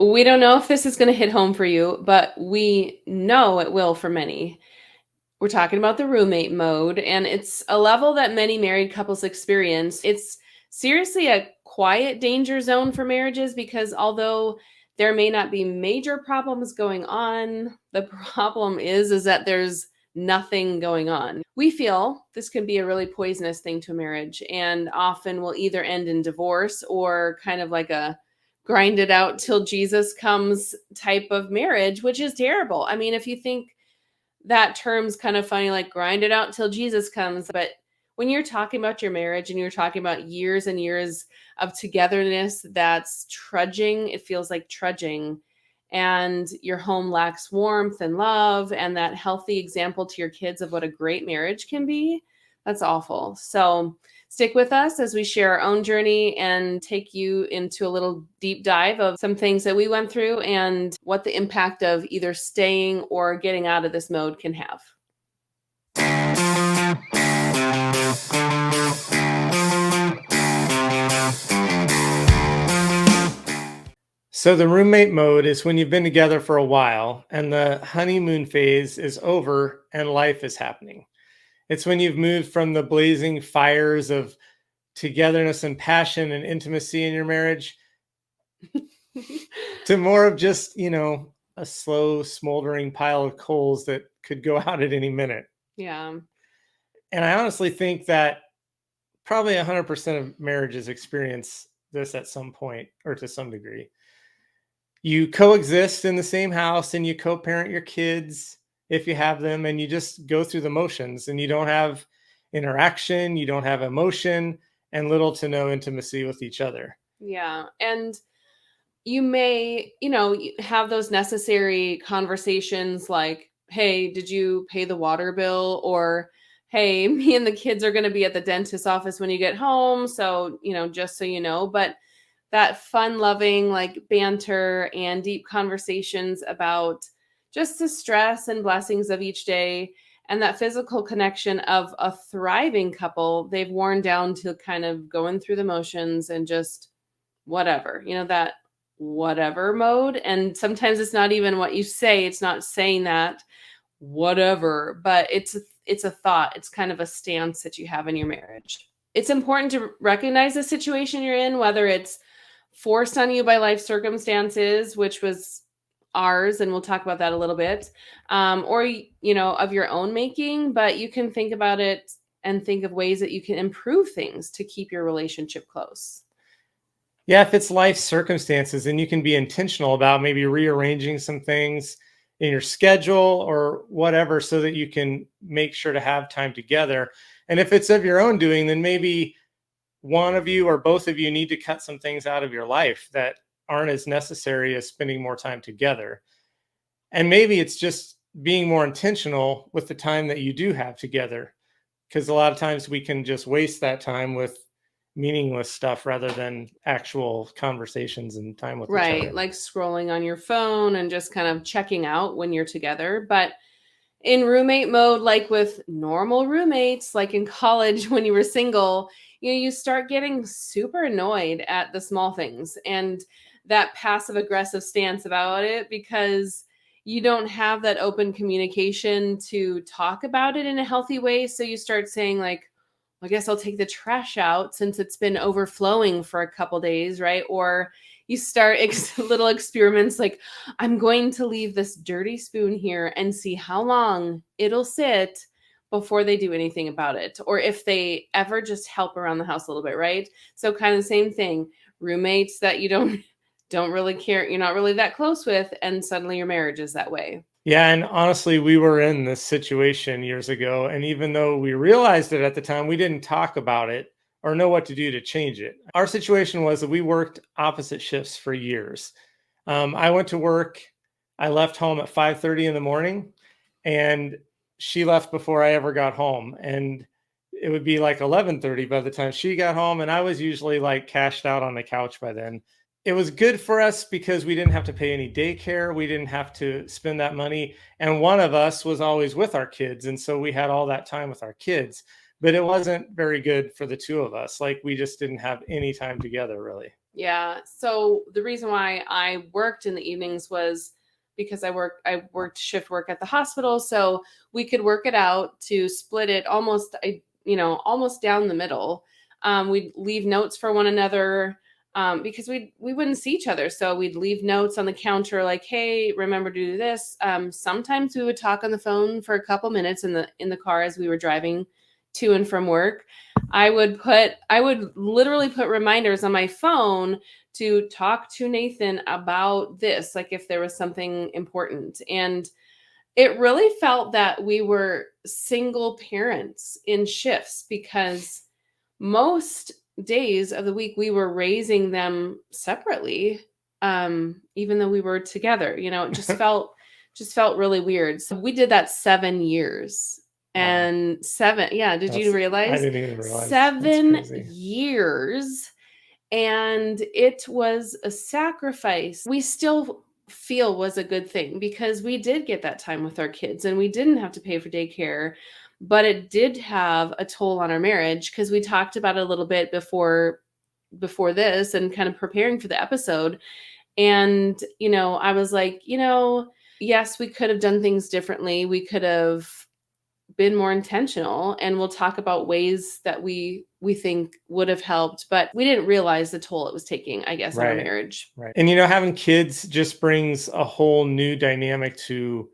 We don't know if this is going to hit home for you, but we know it will for many. We're talking about the roommate mode, and it's a level that many married couples experience. It's seriously a quiet danger zone for marriages because although there may not be major problems going on, the problem is that there's nothing going on. We feel this can be a really poisonous thing to a marriage and often will either end in divorce or kind of like a grind it out till Jesus comes type of marriage, which is terrible. I mean, if you think that term's kind of funny, like grind it out till Jesus comes. But when you're talking about your marriage and you're talking about years and years of togetherness that's trudging, it feels like trudging. And your home lacks warmth and love and that healthy example to your kids of what a great marriage can be. That's awful. So stick with us as we share our own journey and take you into a little deep dive of some things that we went through and what the impact of either staying or getting out of this mode can have. So the roommate mode is when you've been together for a while and the honeymoon phase is over and life is happening. It's when you've moved from the blazing fires of togetherness and passion and intimacy in your marriage to more of just, a slow smoldering pile of coals that could go out at any minute. Yeah. And I honestly think that probably 100% of marriages experience this at some point or to some degree. You coexist in the same house and you co-parent your kids if you have them, and you just go through the motions and you don't have interaction, you don't have emotion, and little to no intimacy with each other. Yeah. And you may, have those necessary conversations like, hey, did you pay the water bill? Or, hey, me and the kids are going to be at the dentist's office when you get home. So, just so you know, but that fun loving, like banter and deep conversations about just the stress and blessings of each day and that physical connection of a thriving couple, they've worn down to kind of going through the motions and just whatever, that whatever mode. And sometimes it's not even what you say, it's not saying that whatever, but it's a thought, it's kind of a stance that you have in your marriage. It's important to recognize the situation you're in, whether it's forced on you by life circumstances, which was ours, and we'll talk about that a little bit, or of your own making, but you can think about it and think of ways that you can improve things to keep your relationship close. Yeah, if it's life circumstances, and you can be intentional about maybe rearranging some things in your schedule or whatever so that you can make sure to have time together. And if it's of your own doing, then maybe one of you or both of you need to cut some things out of your life that aren't as necessary as spending more time together. And maybe it's just being more intentional with the time that you do have together, because a lot of times we can just waste that time with meaningless stuff rather than actual conversations and time with each Right, other. like scrolling on your phone and just kind of checking out when you're together. But in roommate mode, like with normal roommates, like in college when you were single, you start getting super annoyed at the small things and that passive aggressive stance about it because you don't have that open communication to talk about it in a healthy way. So you start saying, like, I guess I'll take the trash out since it's been overflowing for a couple days, right? Or you start little experiments like, I'm going to leave this dirty spoon here and see how long it'll sit before they do anything about it. Or if they ever just help around the house a little bit, right? So kind of the same thing. Roommates that you don't really care, you're not really that close with, and suddenly your marriage is that way. Yeah, and honestly, we were in this situation years ago, and even though we realized it at the time, we didn't talk about it or know what to do to change it. Our situation was that we worked opposite shifts for years. I went to work, I left home at 5:30 in the morning, and she left before I ever got home, and it would be like 11:30 by the time she got home, and I was usually like cashed out on the couch by then. It was good for us because we didn't have to pay any daycare. We didn't have to spend that money. And one of us was always with our kids. And so we had all that time with our kids. But it wasn't very good for the two of us. Like we just didn't have any time together, really. Yeah. So the reason why I worked in the evenings was because I worked shift work at the hospital, so we could work it out to split it almost almost down the middle. We'd leave notes for one another, because we wouldn't see each other, so we'd leave notes on the counter like, "Hey, remember to do this." Sometimes we would talk on the phone for a couple minutes in the car as we were driving to and from work. I would literally put reminders on my phone to talk to Nathan about this, like if there was something important. And it really felt that we were single parents in shifts, because most days of the week we were raising them separately, even though we were together. It just felt really weird. So we did that 7 years. Wow. And seven, yeah, did you I realize didn't even realize. That's 7 crazy. years? And it was a sacrifice we still feel was a good thing, because we did get that time with our kids and we didn't have to pay for daycare. But it did have a toll on our marriage, because we talked about it a little bit before this and kind of preparing for the episode. And I was like, yes, we could have done things differently. We could have been more intentional, and we'll talk about ways that we think would have helped, but we didn't realize the toll it was taking, I guess, on our Right. marriage. Right. And having kids just brings a whole new dynamic to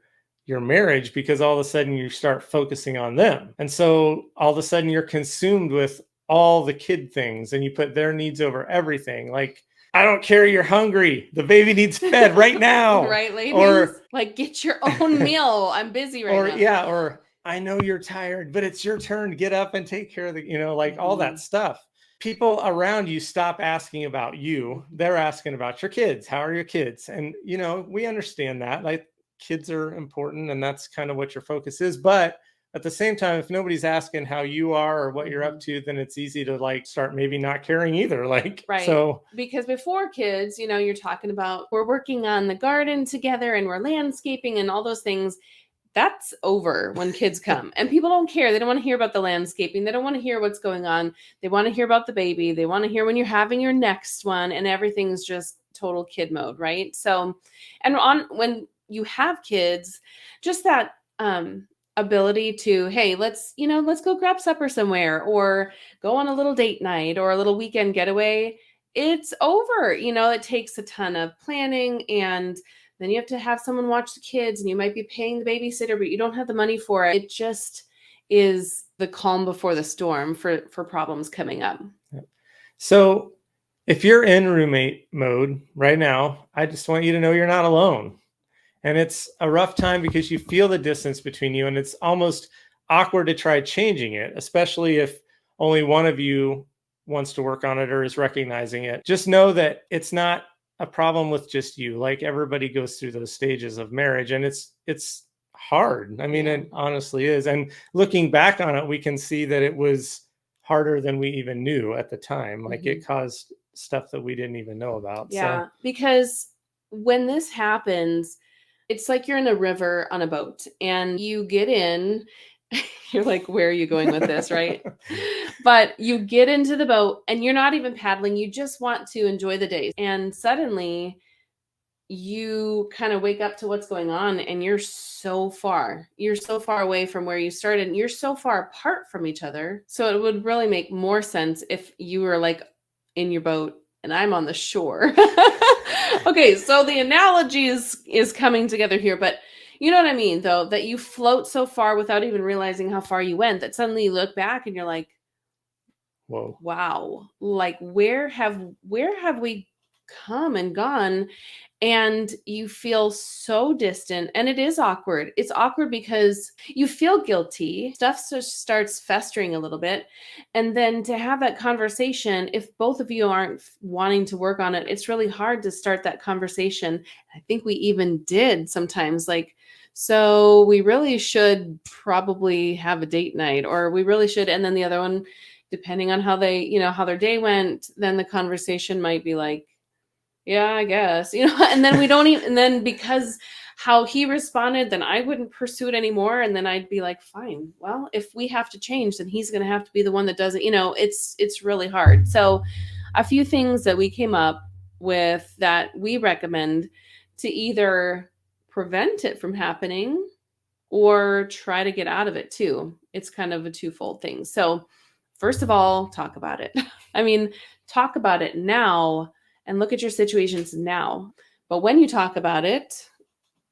your marriage, because all of a sudden you start focusing on them. And so all of a sudden you're consumed with all the kid things and you put their needs over everything. Like, I don't care, you're hungry. The baby needs fed right now. Right, ladies? Or like, get your own meal. I'm busy right now. Yeah, or I know you're tired, but it's your turn to get up and take care of the, all that stuff. People around you stop asking about you. They're asking about your kids. How are your kids? And, we understand that. Like, kids are important and that's kind of what your focus is. But at the same time, if nobody's asking how you are or what you're up to, then it's easy to start maybe not caring either. Right. So because before kids, you're talking about, we're working on the garden together and we're landscaping and all those things. That's over when kids come, and people don't care. They don't want to hear about the landscaping. They don't want to hear what's going on. They want to hear about the baby. They want to hear when you're having your next one, and everything's just total kid mode, right? So, and when you have kids, just that ability to, hey, let's go grab supper somewhere, or go on a little date night or a little weekend getaway. It's over. It takes a ton of planning, and then you have to have someone watch the kids, and you might be paying the babysitter, but you don't have the money for it. It just is the calm before the storm for problems coming up. So if you're in roommate mode right now, I just want you to know you're not alone. And it's a rough time because you feel the distance between you, and it's almost awkward to try changing it, especially if only one of you wants to work on it or is recognizing it. Just know that it's not a problem with just you. Like, everybody goes through those stages of marriage, and it's hard. I mean, it honestly is. And looking back on it, we can see that it was harder than we even knew at the time. Like, it caused stuff that we didn't even know about. Yeah, because when this happens, it's like you're in a river on a boat and you get in. You're like, where are you going with this, right? But you get into the boat and you're not even paddling. You just want to enjoy the day. And suddenly you kind of wake up to what's going on, and you're so far away from where you started, and you're so far apart from each other. So it would really make more sense if you were like in your boat and I'm on the shore. Okay, so the analogy is coming together here, but you know what I mean, though, that you float so far without even realizing how far you went, that suddenly you look back and you're like, whoa, wow, like where have we come and gone? And you feel so distant, and it is awkward. It's awkward because you feel guilty. Stuff just starts festering a little bit. And then to have that conversation, if both of you aren't wanting to work on it, it's really hard to start that conversation. I think we even did sometimes, like, so we really should probably have a date night, or we really should. And then the other one, depending on how how their day went, then the conversation might be like, yeah, I guess, and then we don't even, and then because how he responded, then I wouldn't pursue it anymore. And then I'd be like, fine, well, if we have to change, then he's going to have to be the one that does it. It's really hard. So a few things that we came up with that we recommend to either prevent it from happening or try to get out of it too. It's kind of a twofold thing. So, first of all, talk about it. I mean, talk about it now and look at your situations now. But when you talk about it,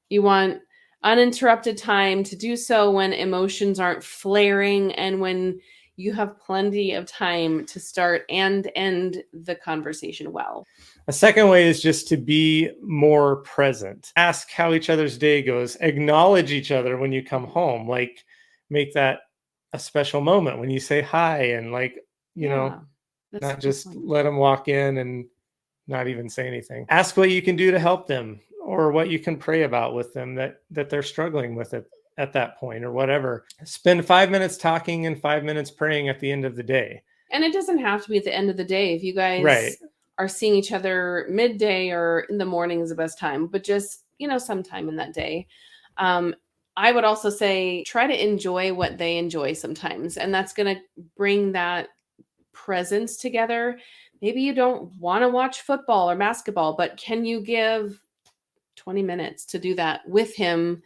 you want uninterrupted time to do so when emotions aren't flaring and when you have plenty of time to start and end the conversation well. A second way is just to be more present. Ask how each other's day goes. Acknowledge each other when you come home. Like, make that a special moment when you say hi, and like, Yeah, not that's a good just point. let them walk in and not even say anything. Ask what you can do to help them, or what you can pray about with them that they're struggling with it at that point, or whatever. Spend 5 minutes talking and 5 minutes praying at the end of the day. And it doesn't have to be at the end of the day. If you Right. guys are seeing each other midday or in the morning is the best time, but just, sometime in that day. Um, I would also say try to enjoy what they enjoy sometimes. And that's going to bring that presence together. Maybe you don't want to watch football or basketball, but can you give 20 minutes to do that with him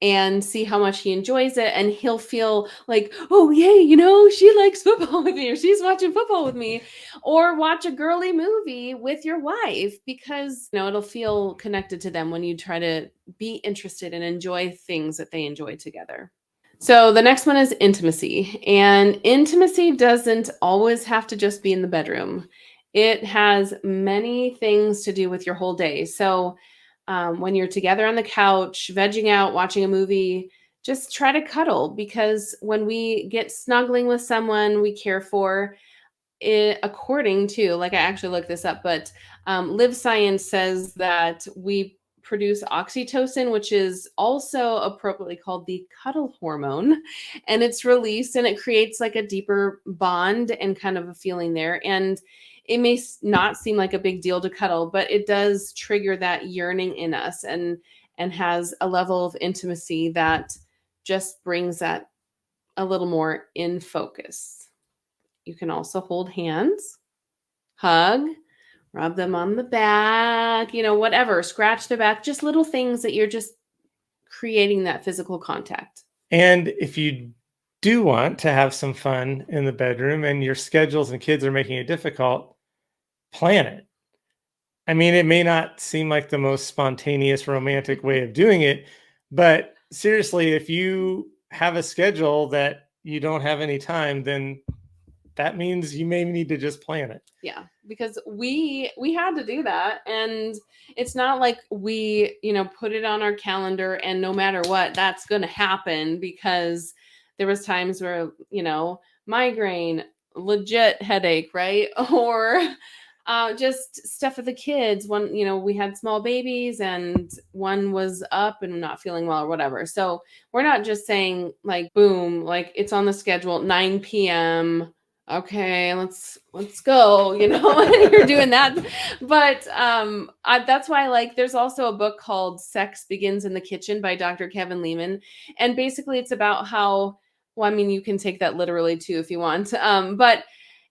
and see how much he enjoys it, and he'll feel like, oh yay, she likes football with me, or she's watching football with me, or watch a girly movie with your wife, because it'll feel connected to them when you try to be interested and enjoy things that they enjoy together. So the next one is intimacy, and intimacy doesn't always have to just be in the bedroom. It has many things to do with your whole day. So when you're together on the couch, vegging out, watching a movie, just try to cuddle, because when we get snuggling with someone we care for, it, according to, like, I actually looked this up, but Live Science says that we produce oxytocin, which is also appropriately called the cuddle hormone, and it's released and it creates like a deeper bond and kind of a feeling there. And it may not seem like a big deal to cuddle, but it does trigger that yearning in us, and has a level of intimacy that just brings that a little more in focus. You can also hold hands, hug, rub them on the back, whatever, scratch their back, just little things that you're just creating that physical contact. And if you do want to have some fun in the bedroom and your schedules and kids are making it difficult, plan it. I mean, it may not seem like the most spontaneous, romantic way of doing it, but seriously, if you have a schedule that you don't have any time, then that means you may need to just plan it. Yeah, because we had to do that, and it's not like we, put it on our calendar and no matter what that's going to happen, because there was times where, migraine, legit headache, right? Or just stuff with the kids. One, we had small babies and one was up and not feeling well or whatever. So we're not just saying like, boom, like it's on the schedule, 9 p.m. Okay, let's go, and you're doing that. But that's why, like, there's also a book called Sex Begins in the Kitchen by Dr. Kevin Leman. And basically it's about how, well, I mean, you can take that literally too if you want. But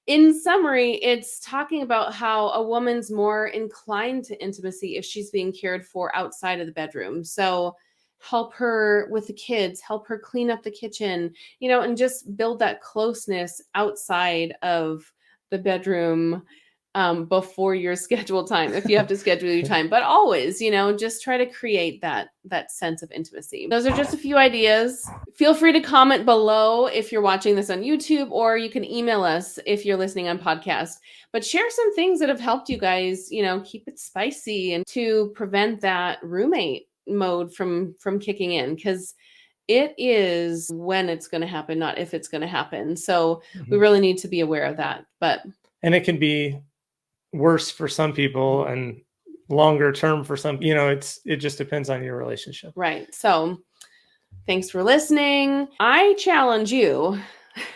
in summary, it's talking about how a woman's more inclined to intimacy if she's being cared for outside of the bedroom. So help her with the kids, help her clean up the kitchen, and just build that closeness outside of the bedroom, before your scheduled time, if you have to schedule your time. But always, just try to create that sense of intimacy. Those are just a few ideas. Feel free to comment below if you're watching this on YouTube, or you can email us if you're listening on podcast. But share some things that have helped you guys, keep it spicy and to prevent that roommate mode from kicking in, because it is when it's going to happen, not if it's going to happen. So we really need to be aware of that. And it can be worse for some people and longer term for some, it just depends on your relationship. Right. So thanks for listening. I challenge you,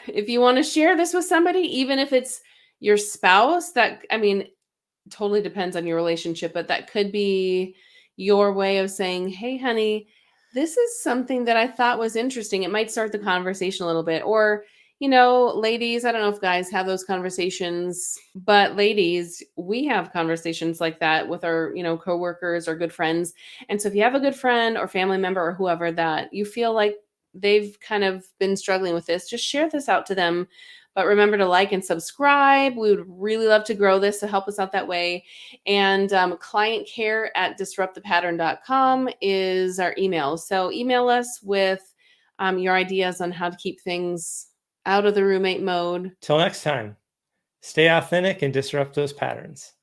if you want to share this with somebody, even if it's your spouse, that, I mean, totally depends on your relationship, but that could be your way of saying, hey, honey, this is something that I thought was interesting. It might start the conversation a little bit. Or, Ladies, I don't know if guys have those conversations, but ladies, we have conversations like that with our, coworkers or good friends. And so if you have a good friend or family member or whoever that you feel like they've kind of been struggling with this, just share this out to them. But remember to like and subscribe. We would really love to grow this, so help us out that way. And client care at disruptthepattern.com is our email. So email us with your ideas on how to keep things out of the roommate mode. Till next time, stay authentic and disrupt those patterns.